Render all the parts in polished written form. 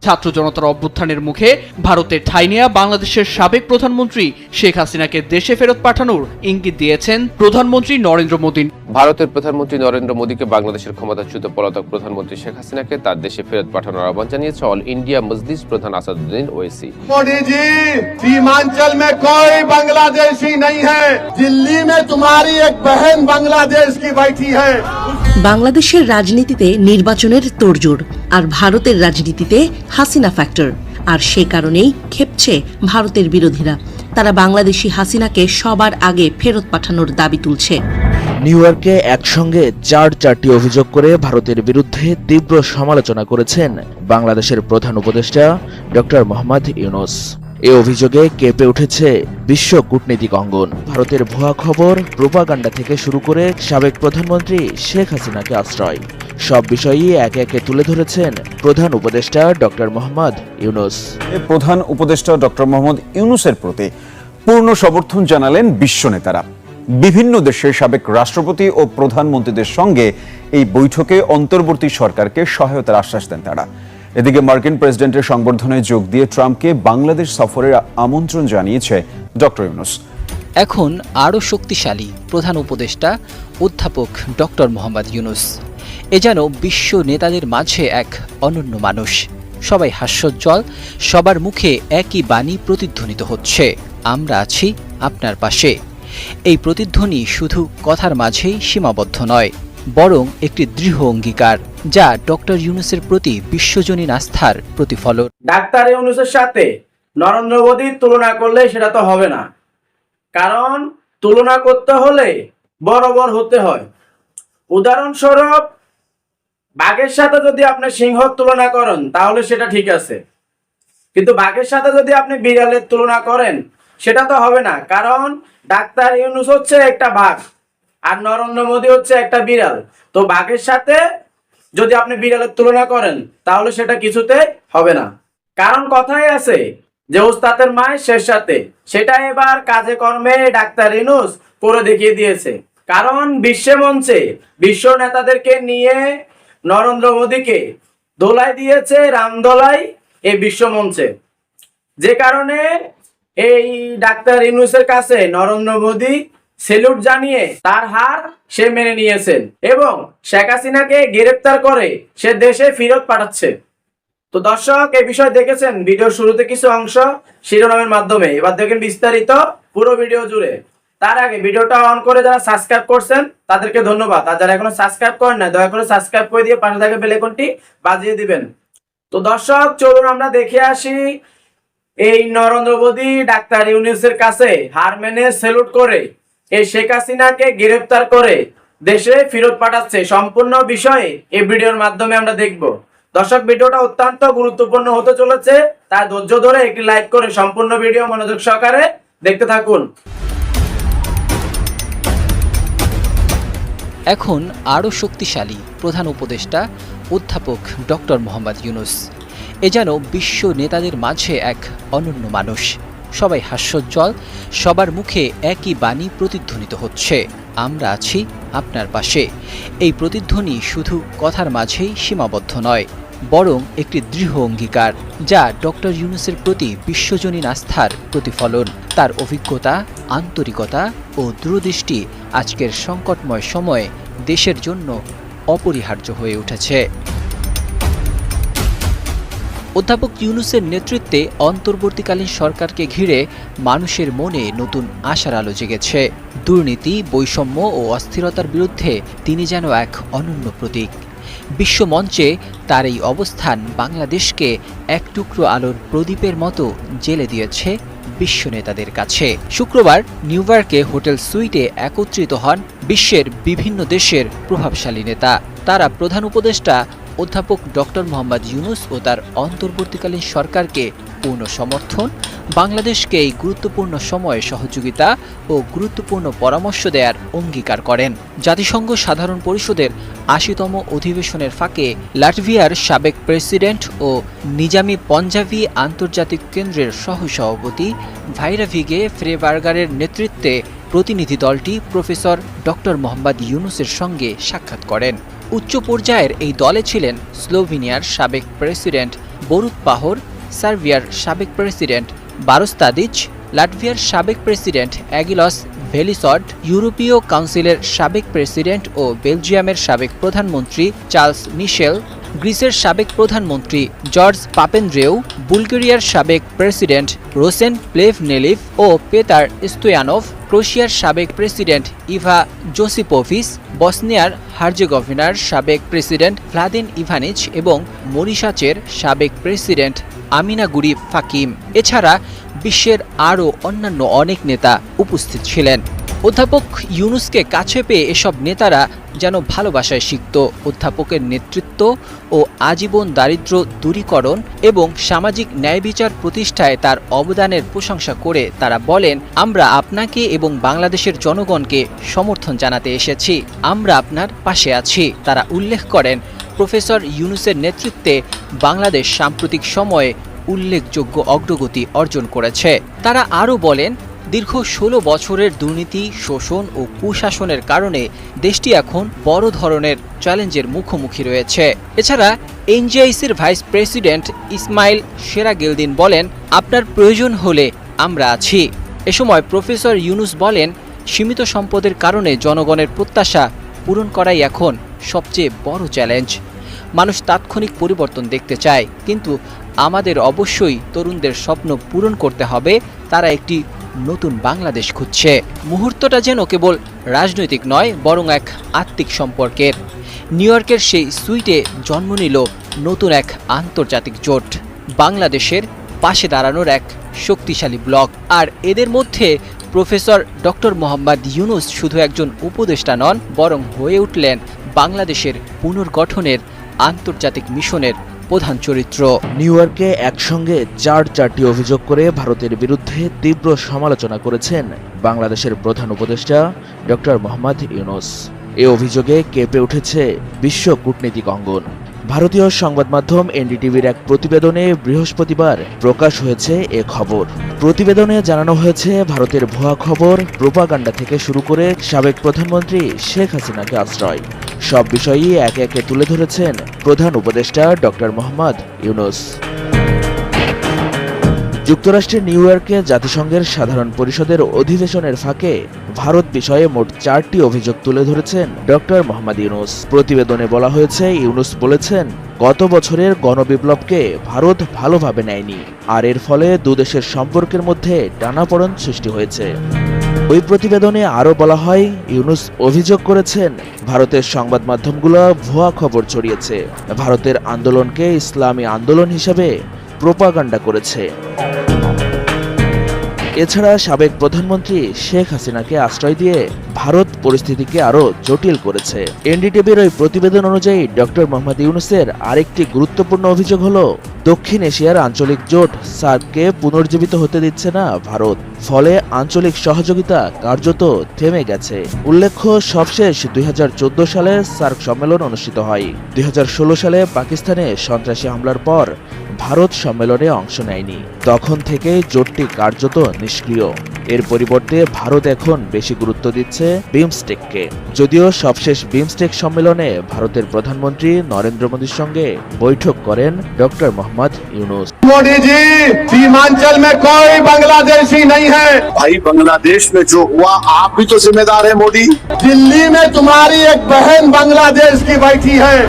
ছাত্র জনতার অভ্যুত্থানের মুখে ভারতের ঠাঁই নেয়া বাংলাদেশের সাবেক প্রধানমন্ত্রী শেখ হাসিনাকে দেশে ফেরত পাঠানোর ইঙ্গিত দিয়েছেন প্রধানমন্ত্রী নরেন্দ্র মোদী। ভারতের প্রধানমন্ত্রী নরেন্দ্র মোদীকে বাংলাদেশের ক্ষমতাচ্যুত পলাতক প্রধানমন্ত্রী শেখ হাসিনাকে তার দেশে ফেরত পাঠানোর আহ্বান জানিয়েছে অল ইন্ডিয়া মজলিস প্রধান আসাদুদ্দিন ওয়েসি। मोदी जी, सीमांचल में कोई बांग्लादेशी नहीं है। दिल्ली में तुम्हारी एक बहन बांग्लादेश की बैठी है। বাংলাদেশের রাজনীতিতে নির্বাচনের তোড়জোড়, আর ভারতের রাজনীতিতে হাসিনা ফ্যাক্টর। আর সে কারণেই ক্ষেপছে ভারতের বিরোধীরা। তারা বাংলাদেশি হাসিনাকে সবার আগে ফেরত পাঠানোর দাবি তুলছে। নিউ ইয়র্কে একসঙ্গে চারটি অভিযোগ করে ভারতের বিরুদ্ধে তীব্র সমালোচনা করেছেন বাংলাদেশের প্রধান উপদেষ্টা ডক্টর মোহাম্মদ ইউনূস। এ অভিযোগে কেঁপে উঠেছে বিশ্ব কূটনীতিক অঙ্গন। ভারতের ভুয়া খবর, প্রোপাগান্ডা থেকে শুরু করে সাবেক প্রধানমন্ত্রী শেখ হাসিনাকে আশ্রয়, সব বিষয়ই একে একে তুলে ধরেছেন প্রধান উপদেষ্টা ডক্টর মোহাম্মদ ইউনূস। প্রধান উপদেষ্টা ডক্টর মোহাম্মদ ইউনূসের প্রতি পূর্ণ সমর্থন জানালেন বিশ্ব নেতারা। বিভিন্ন দেশের সাবেক রাষ্ট্রপতি ও প্রধানমন্ত্রীদের সঙ্গে এই বৈঠকে অন্তর্বর্তী সরকারকে সহায়তার আশ্বাস দেন তারা। এদিকে মার্কিন প্রেসিডেন্টের সংবর্ধনায় যোগ দিয়ে ট্রাম্পকে বাংলাদেশ সফরের আমন্ত্রণ জানিয়েছে ডক্টর ইউনূস। এখন আরও শক্তিশালী প্রধান উপদেষ্টা অধ্যাপক ডক্টর মোহাম্মদ ইউনূস। এ যেন বিশ্ব নেতাদের মাঝে এক অনন্য মানুষ। সবাই হাস্যোজ্জ্বল, সবার মুখে একই বাণী প্রতিধ্বনিত হচ্ছে, আমরা আছি আপনার পাশে। এই প্রতিধ্বনি শুধু কথার মাঝেই সীমাবদ্ধ নয়, বরং একটি দৃঢ় অঙ্গীকার, যা ডক্টর ইউনূসের প্রতি বিশ্বজনীন আস্থার প্রতিফলন। ডাক্তার ইউনূসের সাথে নরেন্দ্র মোদীর তুলনা করলে সেটা তো হবে না, কারণ তুলনা করতে হলে বরাবর হতে হয়। উদাহরণস্বরূপ, বাঘের সাথে যদি আপনি সিংহর তুলনা করেন তাহলে সেটা ঠিক আছে, কিন্তু বাঘের সাথে যদি আপনি বিড়ালের তুলনা করেন সেটা তো হবে না, কারণ ডাক্তার ইউনূস হচ্ছে একটা বাঘ আর নরেন্দ্র মোদী হচ্ছে একটা বিড়াল। তো বাঘের সাথে যদি আপনি বিড়ালের তুলনা করেন তাহলে সেটা কিছুতে হবে না, কারণ কথাই আছে যে ওস্তাদের মায়ের শেষ সাথে, সেটা এবার কাজে কর্মে ডাক্তার ইউনূস করে দেখিয়ে দিয়েছে। কারণ বিশ্ব মঞ্চে বিশ্ব নেতাদেরকে নিয়ে নরেন্দ্র মোদীকে দোলাই দিয়েছে, রামদোলাই এই বিশ্ব মঞ্চে, যে কারণে এই ডাক্তার ইউনূসের কাছে নরেন্দ্র মোদী সেলুট জানিয়ে তার হার সে মেনে নিয়েছেন এবং শেখ হাসিনাকে গ্রেফতার করে সে দেশে ফেরত পাঠাচ্ছে। তো দর্শক, এই বিষয় দেখেছেন ভিডিওর শুরুতে কিছু অংশ শিরোনামের মাধ্যমে, এবার দেখেন বিস্তারিত পুরো ভিডিও জুড়ে। তার আগে ভিডিওটা অন করে যারা সাবস্ক্রাইব করছেন তাদেরকে ধন্যবাদ, আর যারা এখনো সাবস্ক্রাইব করেন না দয়া করে সাবস্ক্রাইব করে দিয়ে পাশে থাকা বেল আইকনটি বাজিয়ে দিবেন। তো দর্শক, চলুন আমরা দেখে আসি এই নরেন্দ্র মোদী ডাক্তার ইউনূসের কাছে হার মেনে সেলুট করে এই শেখ হাসিনাকে গ্রেফতার করে দেশে ফেরত পাঠাচ্ছে। সম্পূর্ণ বিষয়ে এই ভিডিওর মাধ্যমে আমরা দেখব। দর্শক, ভিডিওটা অত্যন্ত গুরুত্বপূর্ণ হতে চলেছে, তাই ধৈর্য ধরে একটি লাইক করে সম্পূর্ণ ভিডিও মনোযোগ সহকারে দেখতে থাকুন। এখন আরও শক্তিশালী প্রধান উপদেষ্টা অধ্যাপক ডক্টর মোহাম্মদ ইউনূস। এ যেন বিশ্ব নেতাদের মাঝে এক অনন্য মানুষ। সবাই হাস্যোজ্জ্বল, সবার মুখে একই বাণী প্রতিধ্বনিত হচ্ছে, আমরা আছি আপনার পাশে। এই প্রতিধ্বনি শুধু কথার মাঝেই সীমাবদ্ধ নয়, বরং একটি দৃঢ় অঙ্গীকার, যা ডক্টর ইউনূসের প্রতি বিশ্বজনীন আস্থার প্রতিফলন। তার অভিজ্ঞতা, আন্তরিকতা ও দূরদৃষ্টি আজকের সংকটময় সময়ে দেশের জন্য অপরিহার্য হয়ে উঠেছে। অধ্যাপক ইউনূসের নেতৃত্বে অন্তর্বর্তীকালীন সরকারকে ঘিরে মানুষের মনে নতুন আশার আলো জেগেছে। দুর্নীতি, বৈষম্য ও অস্থিরতার বিরুদ্ধে তিনি যেন এক অনন্য প্রতীক। বিশ্বমঞ্চে তার এই অবস্থান বাংলাদেশকে এক টুকরো আলোর প্রদীপের মতো জ্বেলে দিয়েছে বিশ্ব নেতাদের কাছে। শুক্রবার নিউ ইয়র্কে হোটেল সুইটে একত্রিত হন বিশ্বের বিভিন্ন দেশের প্রভাবশালী নেতা। তারা প্রধান উপদেষ্টা অধ্যাপক ডক্টর মোহাম্মদ ইউনূস ও তার অন্তর্বর্তীকালীন সরকারকে পূর্ণ সমর্থন, বাংলাদেশকে এই গুরুত্বপূর্ণ সময়ে সহযোগিতা ও গুরুত্বপূর্ণ পরামর্শ দেওয়ার অঙ্গীকার করেন। জাতিসংঘ সাধারণ পরিষদের ৮০তম অধিবেশনের ফাঁকে লাটভিয়ার সাবেক প্রেসিডেন্ট ও নিজামি পঞ্জাবি আন্তর্জাতিক কেন্দ্রের সহসভাপতি ভাইরাভিগে ফ্রেবার্গারের নেতৃত্বে প্রতিনিধি দলটি প্রফেসর ডক্টর মোহাম্মদ ইউনূসের সঙ্গে সাক্ষাৎ করেন। উচ্চ পর্যায়ের এই দলে ছিলেন স্লোভেনিয়ার সাবেক প্রেসিডেন্ট বরুত পাহর সার্বিয়ার সাবেক প্রেসিডেন্ট বারোস তাদিচ, লাটভিয়ার সাবেক প্রেসিডেন্ট অ্যাগিলস ভেলিসড, ইউরোপীয় কাউন্সিলের সাবেক প্রেসিডেন্ট ও বেলজিয়ামের সাবেক প্রধানমন্ত্রী চার্লস মিশেল, গ্রিসের সাবেক প্রধানমন্ত্রী জর্জ পাপেন্ড্রেউ, বুলগেরিয়ার সাবেক প্রেসিডেন্ট রোসেন প্লেভনেলিভ ও পেতার স্টোয়ানভ, ক্রোয়েশিয়ার সাবেক প্রেসিডেন্ট ইভা জোসিপোভিচ, বসনিয়ার হার্জেগোভিনার সাবেক প্রেসিডেন্ট ভ্লাদিন ইভানিচ এবং মরিশাচের সাবেক প্রেসিডেন্ট আমিনা গুরি ফাকিম। এছাড়া বিশ্বের আরও অন্যান্য অনেক নেতা উপস্থিত ছিলেন। অধ্যাপক ইউনুসকে কাছে পেয়ে এসব নেতারা যেন ভালোবাসায় সিক্ত। অধ্যাপকের নেতৃত্ব ও আজীবন দারিদ্র্য দূরীকরণ এবং সামাজিক ন্যায় বিচার প্রতিষ্ঠায় তার অবদানের প্রশংসা করে তারা বলেন, আমরা আপনাকে এবং বাংলাদেশের জনগণকে সমর্থন জানাতে এসেছি, আমরা আপনার পাশে আছি। তারা উল্লেখ করেন, প্রফেসর ইউনুসের নেতৃত্বে বাংলাদেশ সাম্প্রতিক সময়ে উল্লেখযোগ্য অগ্রগতি অর্জন করেছে। তারা আরও বলেন, দীর্ঘ ১৬ বছরের দুর্নীতি, শোষণ ও কুশাসনের কারণে দেশটি এখন বড় ধরনের চ্যালেঞ্জের মুখোমুখি রয়েছে। এছাড়া এনজিআইসির ভাইস প্রেসিডেন্ট ইসমাইল সেরাগেলদিন বলেন, আপনার প্রয়োজন হলে আমরা আছি। এ সময় প্রফেসর ইউনুস বলেন, সীমিত সম্পদের কারণে জনগণের প্রত্যাশা পূরণ করাই এখন সবচেয়ে বড় চ্যালেঞ্জ। মানুষ তাৎক্ষণিক পরিবর্তন দেখতে চায়, কিন্তু আমাদের অবশ্যই তরুণদের স্বপ্ন পূরণ করতে হবে। তারা একটি নতুন বাংলাদেশ খুঁজছে। মুহূর্তটা যেন কেবল রাজনৈতিক নয়, বরং এক আত্মিক সম্পর্কের। নিউ ইয়র্কের সেই সুইটে জন্ম নিল নতুন এক আন্তর্জাতিক জোট, বাংলাদেশের পাশে দাঁড়ানোর এক শক্তিশালী ব্লক। আর এদের মধ্যে প্রফেসর ডক্টর মোহাম্মদ ইউনুস শুধু একজন উপদেষ্টা নন, বরং হয়ে উঠলেন বাংলাদেশের পুনর্গঠনের আন্তর্জাতিক মিশনের প্রধান চরিত্র। নিউ ইয়র্কে একসঙ্গে চারটি অভিযোগ করে ভারতের বিরুদ্ধে তীব্র সমালোচনা করেছেন বাংলাদেশের প্রধান উপদেষ্টা ডক্টর মোহাম্মদ ইউনুস। এ অভিযোগে কেঁপে উঠেছে বিশ্ব কূটনীতিক অঙ্গন। ভারতীয় সংবাদ মাধ্যম এনডিটিভির এক প্রতিবেদনে বৃহস্পতিবার প্রকাশ হয়েছে এ খবর। প্রতিবেদনে জানানো হয়েছে, ভারতের ভুয়া খবর, প্রোপাগান্ডা থেকে শুরু করে সাবেক প্রধানমন্ত্রী শেখ হাসিনাকে আশ্রয়, সব বিষয়ই একে একে তুলে ধরেছেন প্রধান উপদেষ্টা ডক্টর মোহাম্মদ ইউনুস। যুক্তরাষ্ট্রের নিউ ইয়র্কে জাতিসংঘের সাধারণ পরিষদের অধিবেশনের ফাঁকে ভারত বিষয়ে মোট 4টি অভিযোগ তুলে ধরেছেন ডক্টর মোহাম্মদ ইউনুস। প্রতিবেদনে বলা হয়েছে, ইউনুস বলেছেন, গত বছরের গণবিপ্লবকে ভারত ভালোভাবে নেয়নি, আর এর ফলে দুদেশের সম্পর্কের মধ্যে টানাপোড়েন সৃষ্টি হয়েছে। ওই প্রতিবেদনে আরও বলা হয়, ইউনুস অভিযোগ করেছেন, ভারতের সংবাদ মাধ্যমগুলো ভুয়া খবর ছড়িয়েছে, ভারতের আন্দোলনকে ইসলামী আন্দোলন হিসেবে প্রোপাগান্ডা করেছে। এছাড়া সাবেক প্রধানমন্ত্রী শেখ হাসিনাকে আশ্রয় দিয়ে ভারত পরিস্থিতিকে আরও জটিল করেছে। এনডিটিভির ওই প্রতিবেদন অনুযায়ী ডক্টর মোহাম্মদ ইউনুসের আরেকটি গুরুত্বপূর্ণ অভিযোগ হলো, দক্ষিণ এশিয়ার আঞ্চলিক জোট সার্ককে পুনর্জীবিত হতে দিচ্ছে না ভারত, ফলে আঞ্চলিক সহযোগিতা কার্যত থেমে গেছে। উল্লেখ্য, সবশেষ 2014 সালে সার্ক সম্মেলন অনুষ্ঠিত হয়। 2016 সালে পাকিস্তানে সন্ত্রাসী হামলার পর ভারত সম্মেলনে অংশ নেয়নি। তখন থেকে জোটটি কার্যত নিষ্ক্রিয়। এর পরিবর্তে ভারত এখন বেশি গুরুত্ব দিচ্ছে বিমস্টেককে। যদিও সবশেষ বিমস্টেক সম্মেলনে ভারতের প্রধানমন্ত্রী নরেন্দ্র মোদীর সঙ্গে বৈঠক করেন ডক্টর মোহাম্মদ ইউনুস। मोदी जी, सीमांचल में कोई बांग्लादेशी नहीं है। भाई बांग्लादेश में जो हुआ आप भी तो जिम्मेदार है मोदी। दिल्ली में तुम्हारी एक बहन बांग्लादेश की बैठी है।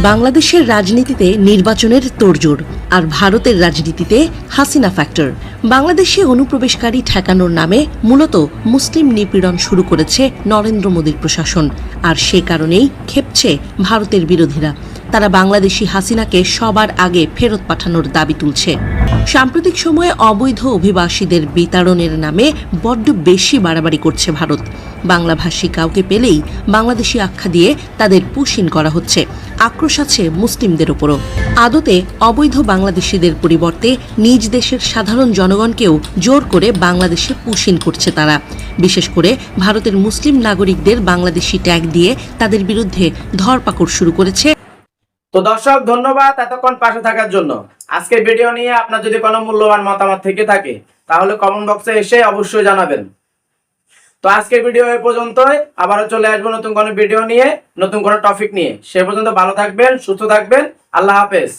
বাংলাদেশের রাজনীতিতে নির্বাচনের তোড়জোড়, আর ভারতের রাজনীতিতে হাসিনা ফ্যাক্টর। বাংলাদেশে অনুপ্রবেশকারী ঠেকানোর নামে মূলত মুসলিম নিপীড়ন শুরু করেছে নরেন্দ্র মোদীর প্রশাসন, আর সে কারণেই ক্ষেপছে ভারতের বিরোধীরা। তারা বাংলাদেশি হাসিনাকে সবার আগে ফেরত পাঠানোর দাবি তুলছে। সাম্প্রতিক সময়ে অবৈধ অভিবাসীদের বিতাড়নের নামে বড্ড বেশি বাড়াবাড়ি করছে ভারত। বাংলাভাষী কাউকে পেলেই বাংলাদেশি আখ্যা দিয়ে তাদের পুশিন করা হচ্ছে। আক্রোশ আছে মুসলিমদের ওপরও। আদতে অবৈধ বাংলাদেশিদের পরিবর্তে নিজ দেশের সাধারণ জনগণকেও জোর করে বাংলাদেশে পুশিন করছে তারা। বিশেষ করে ভারতের মুসলিম নাগরিকদের বাংলাদেশি ট্যাগ দিয়ে তাদের বিরুদ্ধে ধরপাকড় শুরু করেছে। তো দর্শক, ধন্যবাদ এতক্ষণ পাশে থাকার জন্য। আজকের ভিডিও নিয়ে আপনার যদি কোনো মূল্যবান মতামত থেকে থাকে তাহলে কমেন্ট বক্সে এসে অবশ্যই জানাবেন। তো আজকের ভিডিও এই পর্যন্তই। আবারও চলে আসবো নতুন কোনো ভিডিও নিয়ে, নতুন কোনো টপিক নিয়ে। সে পর্যন্ত ভালো থাকবেন, সুস্থ থাকবেন। আল্লাহ হাফেজ।